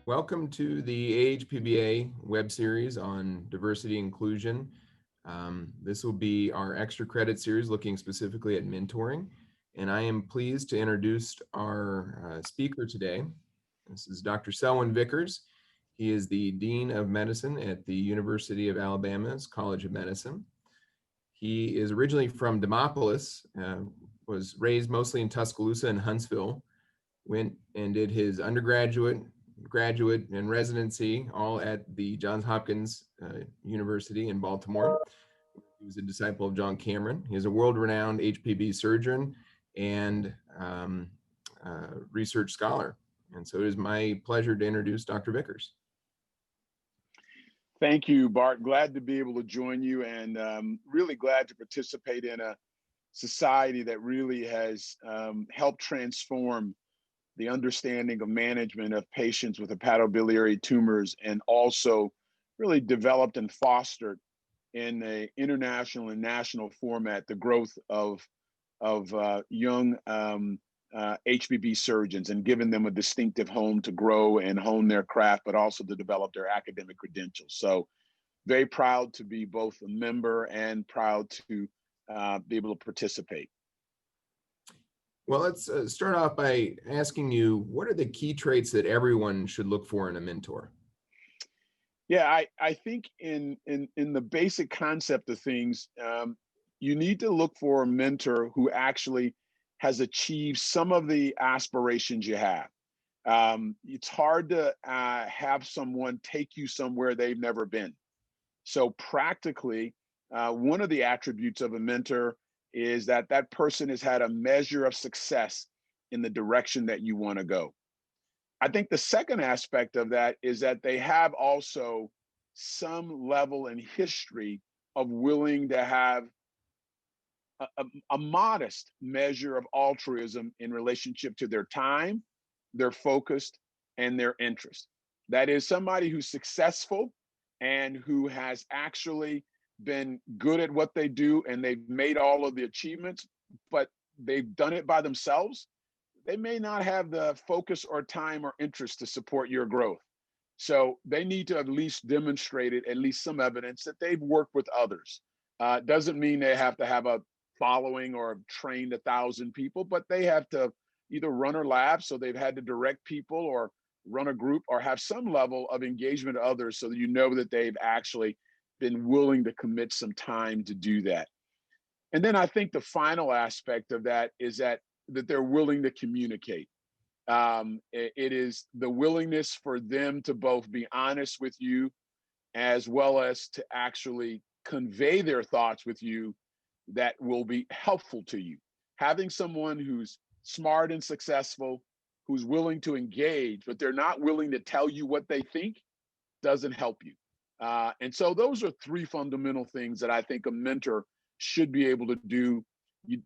Welcome to the AHPBA web series on diversity inclusion. This will be our extra credit series looking specifically at mentoring. And I am pleased to introduce our speaker today. This is Dr. Selwyn Vickers. He is the Dean of Medicine at the University of Alabama's College of Medicine. He is originally from Demopolis, was raised mostly in Tuscaloosa and Huntsville, went and did his undergraduate, graduate, and residency all at the Johns Hopkins University in Baltimore. He was a disciple of John Cameron. He is a world-renowned HPB surgeon and research scholar. And so it is my pleasure to introduce Dr. Vickers. Thank you, Bart. Glad to be able to join you, and really glad to participate in a society that really has helped transform the understanding of management of patients with hepatobiliary tumors, and also really developed and fostered in an international and national format the growth of young HPB surgeons, and given them a distinctive home to grow and hone their craft, but also to develop their academic credentials. So very proud to be both a member and proud to be able to participate. Well, let's start off by asking you, what are the key traits that everyone should look for in a mentor? Yeah, I think in the basic concept of things, you need to look for a mentor who actually has achieved some of the aspirations you have. It's hard to have someone take you somewhere they've never been. So practically, one of the attributes of a mentor is that that person has had a measure of success in the direction that you want to go. I think the second aspect of that is that they have also some level and history of willing to have a modest measure of altruism in relationship to their time, their focus, and their interest. That is somebody who's successful and who has actually been good at what they do, and they've made all of the achievements, but they've done it by themselves. They may not have the focus or time or interest to support your growth. So they need to at least demonstrate it, at least some evidence that they've worked with others. Doesn't mean they have to have a following or trained 1,000 people, but they have to either run a lab, so they've had to direct people or run a group or have some level of engagement of others so that you know that they've actually been willing to commit some time to do that. And then I think the final aspect of that is that they're willing to communicate. It is the willingness for them to both be honest with you as well as to actually convey their thoughts with you that will be helpful to you. Having someone who's smart and successful, who's willing to engage, but they're not willing to tell you what they think, doesn't help you. And so those are three fundamental things that I think a mentor should be able to do.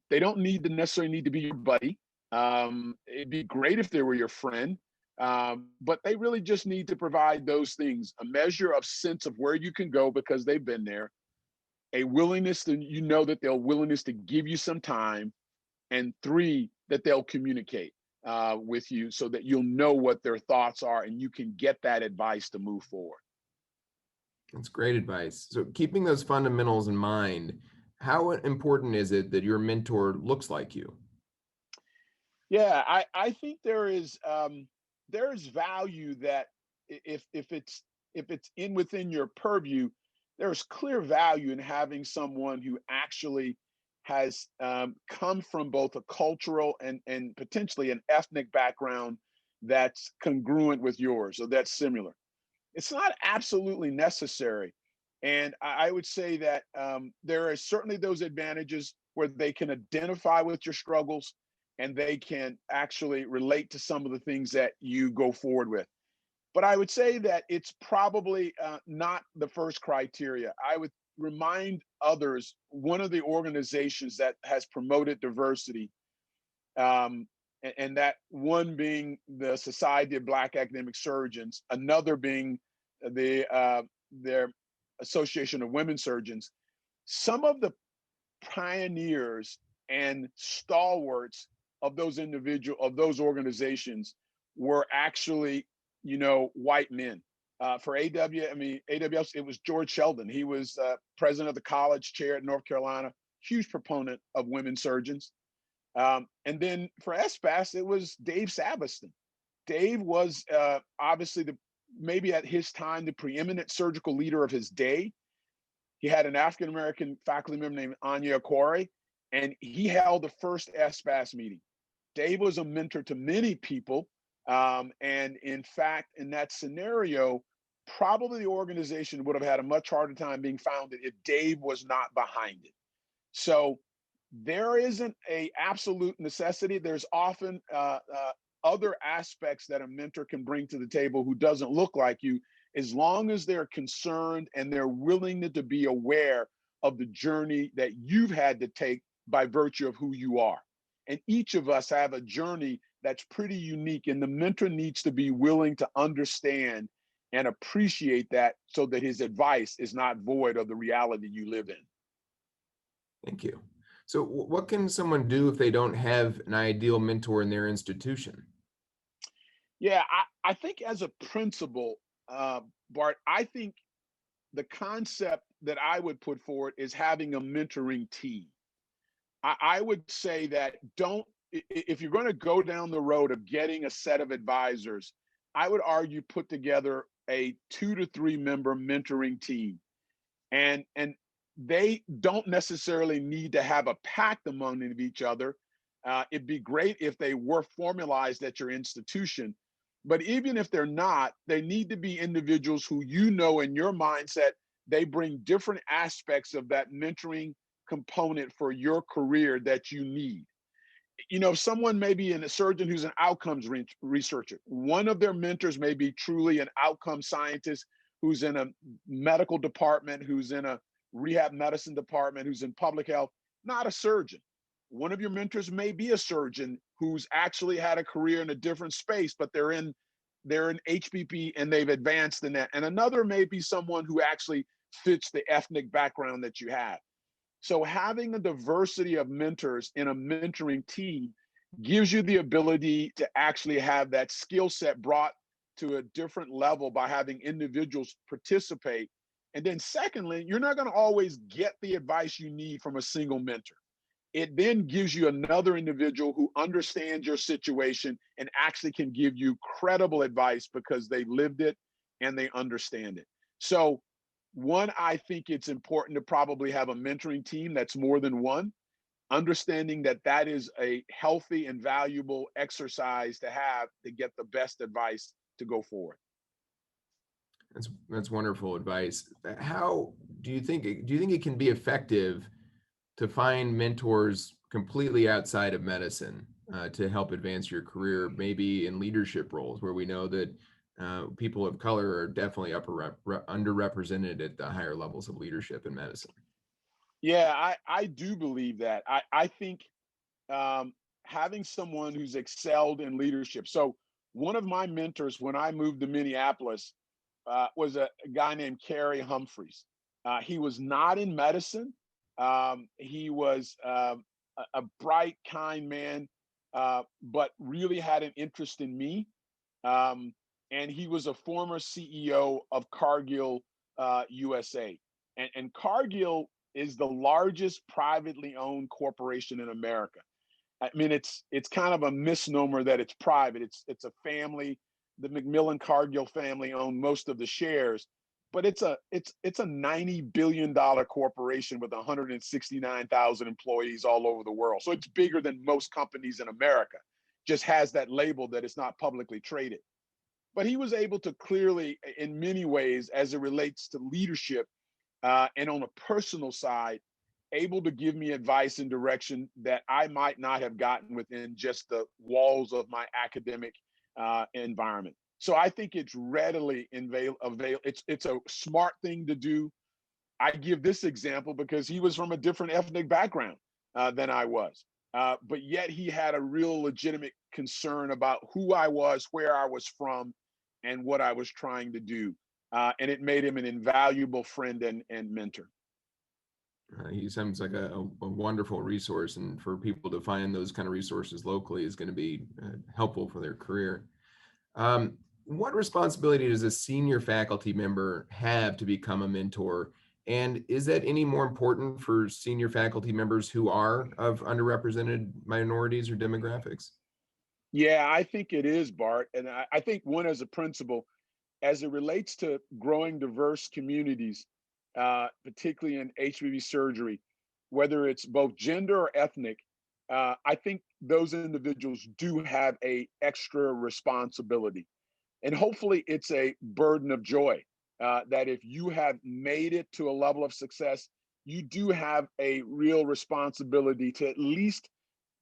They don't necessarily need to be your buddy. It'd be great if they were your friend, but they really just need to provide those things: a measure of sense of where you can go because they've been there, a willingness to, that they'll willingness to give you some time, and three, that they'll communicate with you so that you'll know what their thoughts are and you can get that advice to move forward. That's great advice. So keeping those fundamentals in mind, how important is it that your mentor looks like you? Yeah, I think there is value that if it's within your purview, there's clear value in having someone who actually has come from both a cultural and potentially an ethnic background that's congruent with yours, or that's similar. It's not absolutely necessary. And I would say that there are certainly those advantages where they can identify with your struggles and they can actually relate to some of the things that you go forward with. But I would say that it's probably not the first criteria. I would remind others, one of the organizations that has promoted diversity, and that one being the Society of Black Academic Surgeons, another being their Association of Women Surgeons. Some of the pioneers and stalwarts of those organizations were actually white men. For AWS, it was George Sheldon. He was president of the college chair at North Carolina, huge proponent of women surgeons. And then for SBAS, it was Dave Savaston. Dave was obviously maybe at his time, the preeminent surgical leader of his day. He had an African-American faculty member named Anya Akwari, and he held the first SBAS meeting. Dave was a mentor to many people. And in fact, in that scenario, probably the organization would have had a much harder time being founded if Dave was not behind it. So there isn't a absolute necessity. There's often other aspects that a mentor can bring to the table who doesn't look like you, as long as they're concerned and they're willing to be aware of the journey that you've had to take by virtue of who you are. And each of us have a journey that's pretty unique, and the mentor needs to be willing to understand and appreciate that so that his advice is not void of the reality you live in. Thank you. So what can someone do if they don't have an ideal mentor in their institution? Yeah, I think as a principle, Bart, I think the concept that I would put forward is having a mentoring team. I would say that if you're going to go down the road of getting a set of advisors, I would argue put together a 2 to 3 member mentoring team. And they don't necessarily need to have a pact among each other. It'd be great if they were formalized at your institution. But even if they're not, they need to be individuals who, in your mindset, they bring different aspects of that mentoring component for your career that you need. Someone may be a surgeon who's an outcomes researcher. One of their mentors may be truly an outcome scientist who's in a medical department, who's in a rehab medicine department, who's in public health, not a surgeon. One of your mentors may be a surgeon who's actually had a career in a different space, but they're in HPP and they've advanced in that. And another may be someone who actually fits the ethnic background that you have. So having a diversity of mentors in a mentoring team gives you the ability to actually have that skill set brought to a different level by having individuals participate. And then secondly, you're not going to always get the advice you need from a single mentor. It then gives you another individual who understands your situation and actually can give you credible advice because they lived it and they understand it. So one, I think it's important to probably have a mentoring team that's more than one, understanding that that is a healthy and valuable exercise to have to get the best advice to go forward. That's wonderful advice. How do you think it can be effective to find mentors completely outside of medicine to help advance your career, maybe in leadership roles where we know that people of color are definitely underrepresented at the higher levels of leadership in medicine? Yeah, I do believe that. I think having someone who's excelled in leadership. So one of my mentors when I moved to Minneapolis was a guy named Kerry Humphreys. He was not in medicine. He was a bright, kind man, but really had an interest in me. And he was a former CEO of Cargill USA. And Cargill is the largest privately owned corporation in America. I mean, it's kind of a misnomer that it's private. It's a family. The McMillan Cargill family own most of the shares, but it's a $90 billion corporation with 169,000 employees all over the world. So it's bigger than most companies in America. Just has that label that it's not publicly traded. But he was able to clearly, in many ways, as it relates to leadership and on a personal side, able to give me advice and direction that I might not have gotten within just the walls of my academic environment. So I think it's readily available. It's a smart thing to do. I give this example because he was from a different ethnic background than I was. But yet he had a real legitimate concern about who I was, where I was from, and what I was trying to do. And it made him an invaluable friend and mentor. He sounds like a wonderful resource, and for people to find those kind of resources locally is going to be helpful for their career. What responsibility does a senior faculty member have to become a mentor? And is that any more important for senior faculty members who are of underrepresented minorities or demographics? Yeah, I think it is, Bart. And I think one, as a principal, as it relates to growing diverse communities, particularly in HPV surgery, whether it's both gender or ethnic, I think those individuals do have a extra responsibility. And hopefully it's a burden of joy, that if you have made it to a level of success, you do have a real responsibility to at least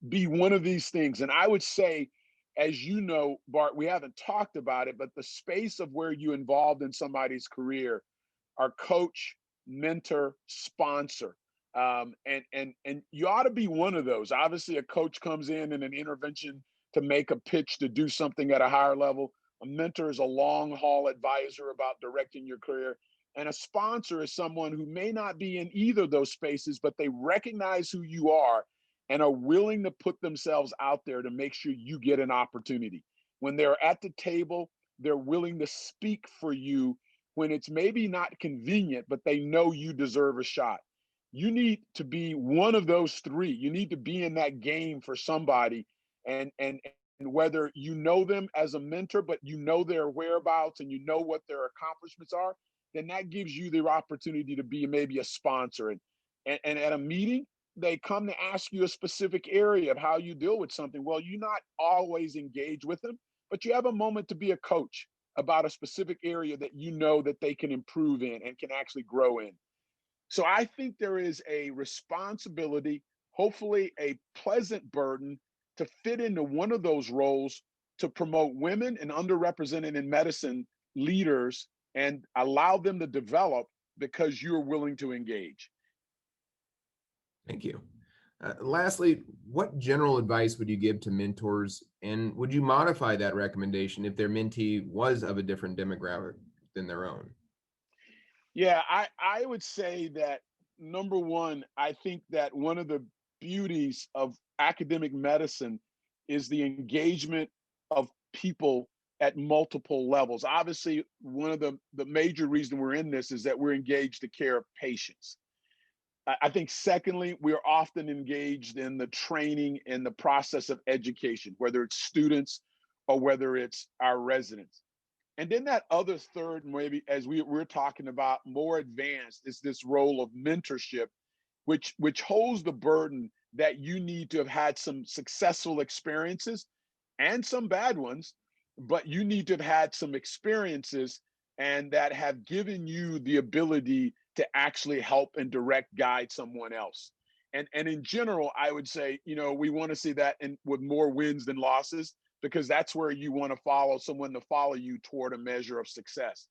be one of these things. And I would say, as you know, Bart, we haven't talked about it, but the space of where you involved in somebody's career are coach, mentor, sponsor. And you ought to be one of those. Obviously, a coach comes in an intervention to make a pitch to do something at a higher level. A mentor is a long haul advisor about directing your career. And a sponsor is someone who may not be in either of those spaces, but they recognize who you are and are willing to put themselves out there to make sure you get an opportunity. When they're at the table, they're willing to speak for you when it's maybe not convenient, but they know you deserve a shot. You need to be one of those three. You need to be in that game for somebody. And whether you know them as a mentor, but you know their whereabouts and you know what their accomplishments are, then that gives you the opportunity to be maybe a sponsor. And at a meeting, they come to ask you a specific area of how you deal with something. Well, you're not always engaged with them, but you have a moment to be a coach about a specific area that you know that they can improve in and can actually grow in. So I think there is a responsibility, hopefully a pleasant burden, to fit into one of those roles to promote women and underrepresented in medicine leaders and allow them to develop because you're willing to engage. Thank you. Lastly, what general advice would you give to mentors, and would you modify that recommendation if their mentee was of a different demographic than their own? Yeah, I would say that number one, I think that one of the beauties of academic medicine is the engagement of people at multiple levels. Obviously, one of the major reason we're in this is that we're engaged to care of patients. I think secondly, we're often engaged in the training and the process of education, whether it's students or whether it's our residents. And then that other third, maybe as we're talking about more advanced, is this role of mentorship, which holds the burden that you need to have had some successful experiences and some bad ones, but you need to have had some experiences and that have given you the ability to actually help and direct guide someone else. And in general, I would say, we want to see that with more wins than losses, because that's where you want to follow someone to follow you toward a measure of success.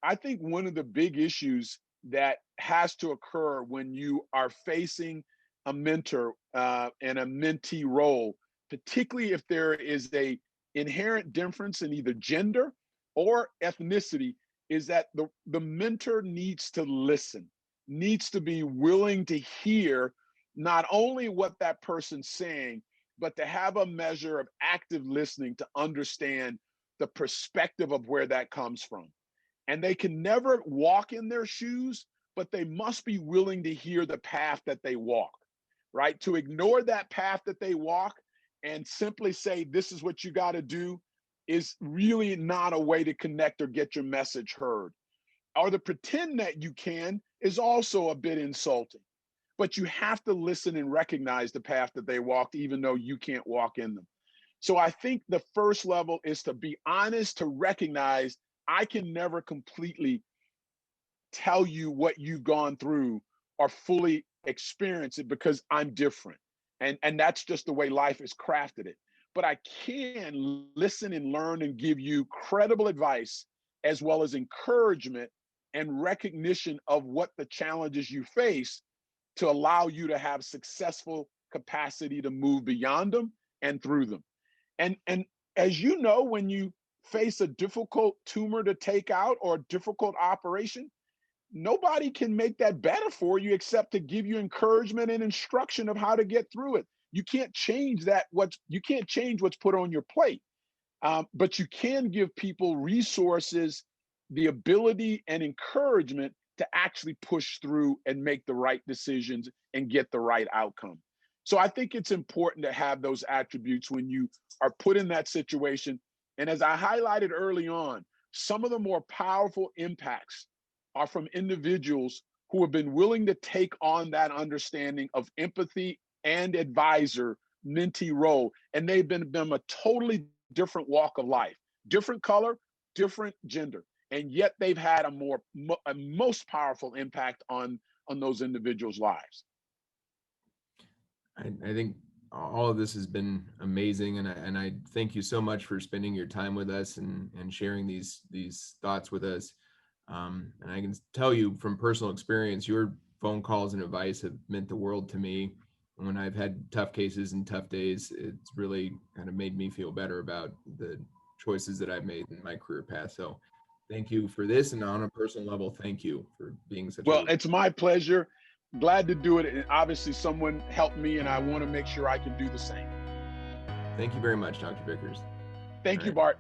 I think one of the big issues that has to occur when you are facing a mentor and a mentee role, particularly if there is a inherent difference in either gender or ethnicity, is that the mentor needs to listen, needs to be willing to hear not only what that person's saying, but to have a measure of active listening to understand the perspective of where that comes from. And they can never walk in their shoes, but they must be willing to hear the path that they walk, right? To ignore that path that they walk and simply say, this is what you got to do, is really not a way to connect or get your message heard. Or to pretend that you can is also a bit insulting. But you have to listen and recognize the path that they walked, even though you can't walk in them. So I think the first level is to be honest, to recognize I can never completely tell you what you've gone through or fully experience it because I'm different. And that's just the way life has crafted it. But I can listen and learn and give you credible advice as well as encouragement and recognition of what the challenges you face to allow you to have successful capacity to move beyond them and through them. And as you know, when you face a difficult tumor to take out or a difficult operation, nobody can make that better for you except to give you encouragement and instruction of how to get through it. You can't change what's put on your plate. But you can give people resources, the ability and encouragement to actually push through and make the right decisions and get the right outcome. So I think it's important to have those attributes when you are put in that situation. And as I highlighted early on, some of the more powerful impacts are from individuals who have been willing to take on that understanding of empathy and advisor mentee role. And they've been a totally different walk of life, different color, different gender. And yet they've had a most powerful impact on those individuals' lives. I think all of this has been amazing, and I thank you so much for spending your time with us and sharing these thoughts with us. And I can tell you from personal experience, your phone calls and advice have meant the world to me. When I've had tough cases and tough days, it's really kind of made me feel better about the choices that I've made in my career path. So thank you for this. And on a personal level, thank you for being such Well, it's my pleasure. Glad to do it. And obviously someone helped me, and I want to make sure I can do the same. Thank you very much, Dr. Vickers. Thank you, Bart.